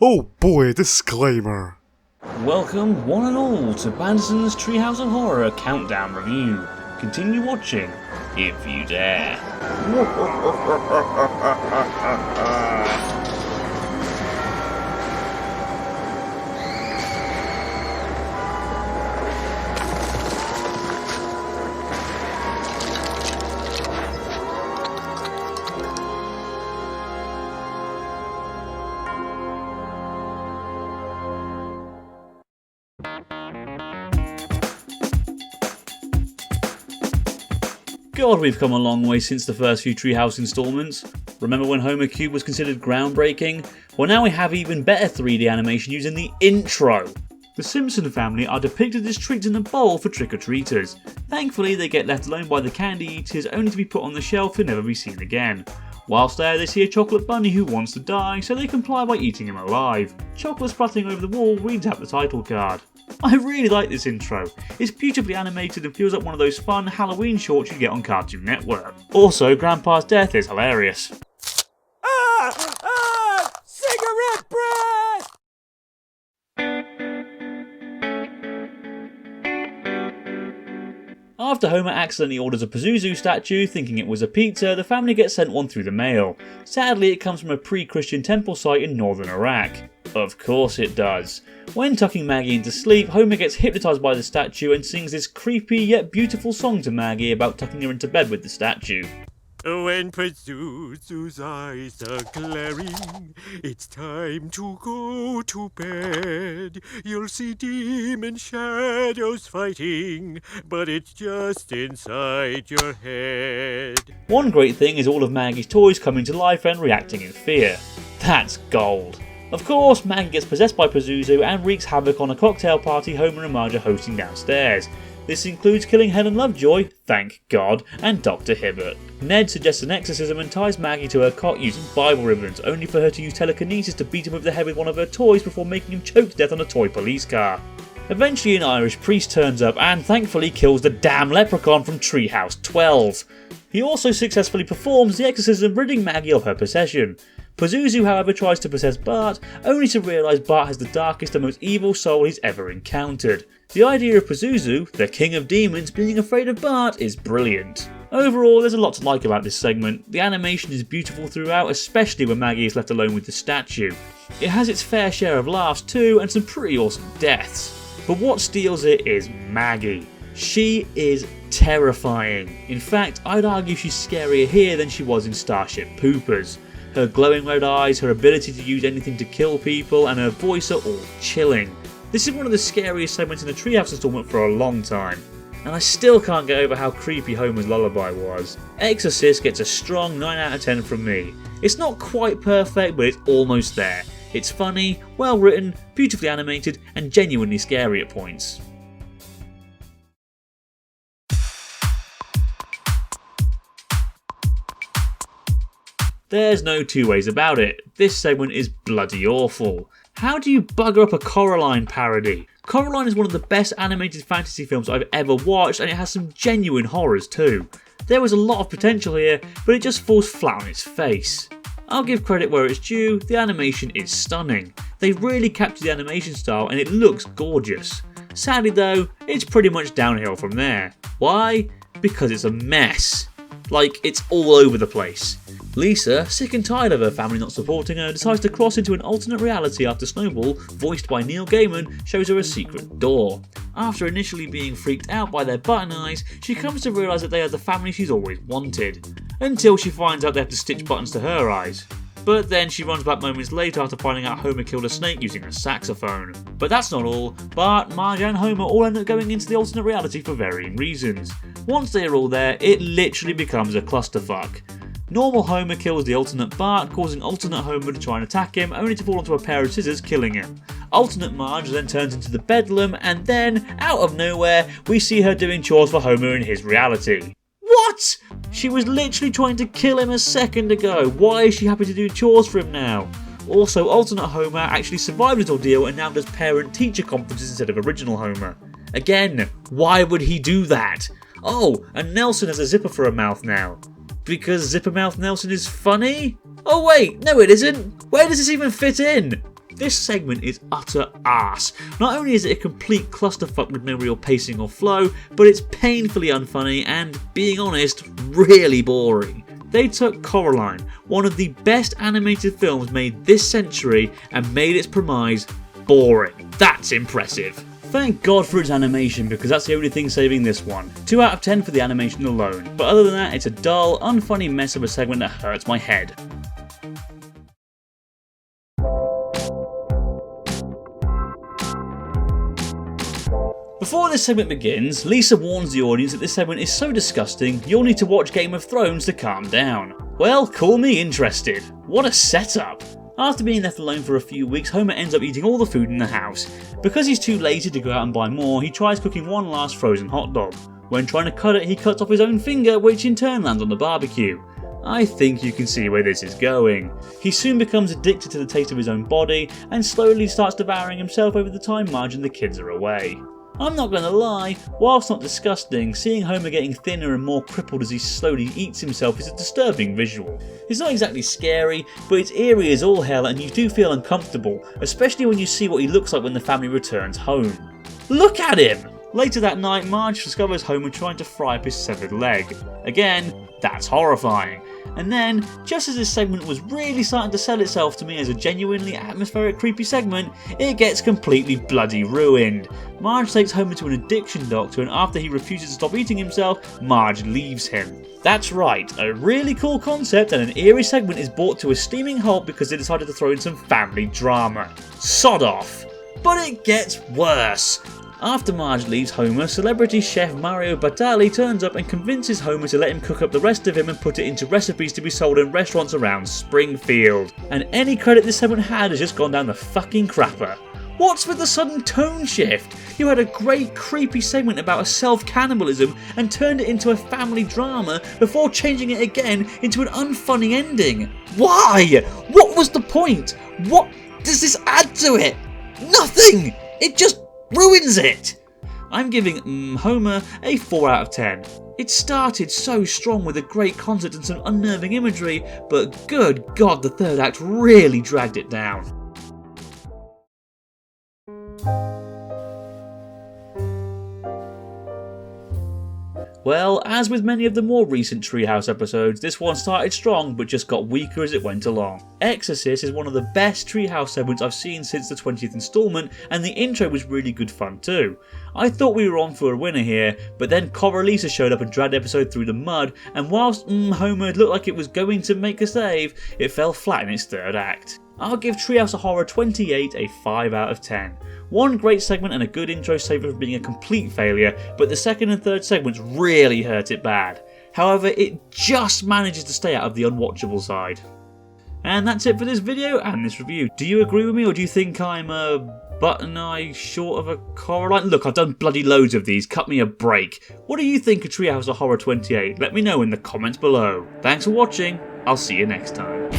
Oh boy, disclaimer. Welcome one and all to Banderson's Treehouse of Horror Countdown Review. Continue watching, if you dare. God, we've come a long way since the first few Treehouse installments. Remember when Huma-Huma was considered groundbreaking? Well, now we have even better 3D animation using the intro. The Simpson family are depicted as treats in a bowl for trick-or-treaters. Thankfully, they get left alone by the candy eaters, only to be put on the shelf to never be seen again. Whilst there, they see a chocolate bunny who wants to die, so they comply by eating him alive. Chocolate splatting over the wall reads out the title card. I really like this intro. It's beautifully animated and feels like one of those fun Halloween shorts you get on Cartoon Network. Also, Grandpa's death is hilarious. Cigarette breath! After Homer accidentally orders a Pazuzu statue, thinking it was a pizza, the family gets sent one through the mail. Sadly, it comes from a pre-Christian temple site in northern Iraq. Of course it does. When tucking Maggie into sleep, Homer gets hypnotised by the statue and sings this creepy yet beautiful song to Maggie about tucking her into bed with the statue. When Pazuzu's eyes are glaring, it's time to go to bed. You'll see demon shadows fighting, but it's just inside your head. One great thing is all of Maggie's toys coming to life and reacting in fear. That's gold. Of course, Maggie gets possessed by Pazuzu and wreaks havoc on a cocktail party Homer and Marge are hosting downstairs. This includes killing Helen Lovejoy, thank God, and Dr. Hibbert. Ned suggests an exorcism and ties Maggie to her cot using Bible ribbons, only for her to use telekinesis to beat him over the head with one of her toys before making him choke to death on a toy police car. Eventually an Irish priest turns up and thankfully kills the damn leprechaun from Treehouse 12. He also successfully performs the exorcism, ridding Maggie of her possession. Pazuzu, however, tries to possess Bart, only to realise Bart has the darkest and most evil soul he's ever encountered. The idea of Pazuzu, the king of demons, being afraid of Bart is brilliant. Overall, there's a lot to like about this segment. The animation is beautiful throughout, especially when Maggie is left alone with the statue. It has its fair share of laughs too, and some pretty awesome deaths. But what steals it is Maggie. She is terrifying. In fact, I'd argue she's scarier here than she was in Starship Poopers. Her glowing red eyes, her ability to use anything to kill people, and her voice are all chilling. This is one of the scariest segments in the Treehouse installment for a long time. And I still can't get over how creepy Homer's lullaby was. Exorcist gets a strong 9 out of 10 from me. It's not quite perfect, but it's almost there. It's funny, well written, beautifully animated, and genuinely scary at points. There's no two ways about it. This segment is bloody awful. How do you bugger up a Coraline parody? Coraline is one of the best animated fantasy films I've ever watched, and it has some genuine horrors too. There was a lot of potential here, but it just falls flat on its face. I'll give credit where it's due, the animation is stunning. They really captured the animation style and it looks gorgeous. Sadly though, it's pretty much downhill from there. Why? Because it's a mess. Like, it's all over the place. Lisa, sick and tired of her family not supporting her, decides to cross into an alternate reality after Snowball, voiced by Neil Gaiman, shows her a secret door. After initially being freaked out by their button eyes, she comes to realise that they are the family she's always wanted. Until she finds out they have to stitch buttons to her eyes. But then she runs back moments later after finding out Homer killed a snake using a saxophone. But that's not all. Bart, Marge and Homer all end up going into the alternate reality for varying reasons. Once they are all there, it literally becomes a clusterfuck. Normal Homer kills the alternate Bart, causing alternate Homer to try and attack him, only to fall onto a pair of scissors, killing him. Alternate Marge then turns into the Bedlam, and then, out of nowhere, we see her doing chores for Homer in his reality. What? She was literally trying to kill him a second ago. Why is she happy to do chores for him now? Also, alternate Homer actually survived his ordeal and now does parent-teacher conferences instead of original Homer. Again, why would he do that? Oh, and Nelson has a zipper for a mouth now. Because Zipper Mouth Nelson is funny? Oh wait, no it isn't. Where does this even fit in? This segment is utter arse. Not only is it a complete clusterfuck with no real pacing or flow, but it's painfully unfunny and, being honest, really boring. They took Coraline, one of the best animated films made this century, and made its premise boring. That's impressive. Thank God for its animation, because that's the only thing saving this one. 2 out of 10 for the animation alone, but other than that it's a dull, unfunny mess of a segment that hurts my head. Before this segment begins, Lisa warns the audience that this segment is so disgusting you'll need to watch Game of Thrones to calm down. Well, call me interested. What a setup! After being left alone for a few weeks, Homer ends up eating all the food in the house. Because he's too lazy to go out and buy more, he tries cooking one last frozen hot dog. When trying to cut it, he cuts off his own finger, which in turn lands on the barbecue. I think you can see where this is going. He soon becomes addicted to the taste of his own body, and slowly starts devouring himself over the time Marge and the kids are away. I'm not gonna lie, whilst not disgusting, seeing Homer getting thinner and more crippled as he slowly eats himself is a disturbing visual. It's not exactly scary, but it's eerie as all hell and you do feel uncomfortable, especially when you see what he looks like when the family returns home. Look at him! Later that night, Marge discovers Homer trying to fry up his severed leg. Again, that's horrifying. And then, just as this segment was really starting to sell itself to me as a genuinely atmospheric creepy segment, it gets completely bloody ruined. Marge takes Homer to an addiction doctor, and after he refuses to stop eating himself, Marge leaves him. That's right, a really cool concept and an eerie segment is brought to a steaming halt because they decided to throw in some family drama. Sod off! But it gets worse. After Marge leaves Homer, celebrity chef Mario Batali turns up and convinces Homer to let him cook up the rest of him and put it into recipes to be sold in restaurants around Springfield. And any credit this segment had has just gone down the fucking crapper. What's with the sudden tone shift? You had a great creepy segment about a self-cannibalism and turned it into a family drama before changing it again into an unfunny ending. Why? What was the point? What does this add to it? Nothing! It just ruins it! I'm giving Homer a 4 out of 10. It started so strong with a great concept and some unnerving imagery, but good God, the third act really dragged it down. Well, as with many of the more recent Treehouse episodes, this one started strong but just got weaker as it went along. Exorcist is one of the best Treehouse segments I've seen since the 20th instalment, and the intro was really good fun too. I thought we were on for a winner here, but then Coraline showed up and dragged the episode through the mud, and whilst Homer looked like it was going to make a save, it fell flat in its third act. I'll give Treehouse of Horror 28 a 5 out of 10. One great segment and a good intro save it from being a complete failure, but the second and third segments really hurt it bad. However, it just manages to stay out of the unwatchable side. And that's it for this video and this review. Do you agree with me, or do you think I'm a button eye short of a Coraline? Look, I've done bloody loads of these, cut me a break. What do you think of Treehouse of Horror 28? Let me know in the comments below. Thanks for watching, I'll see you next time.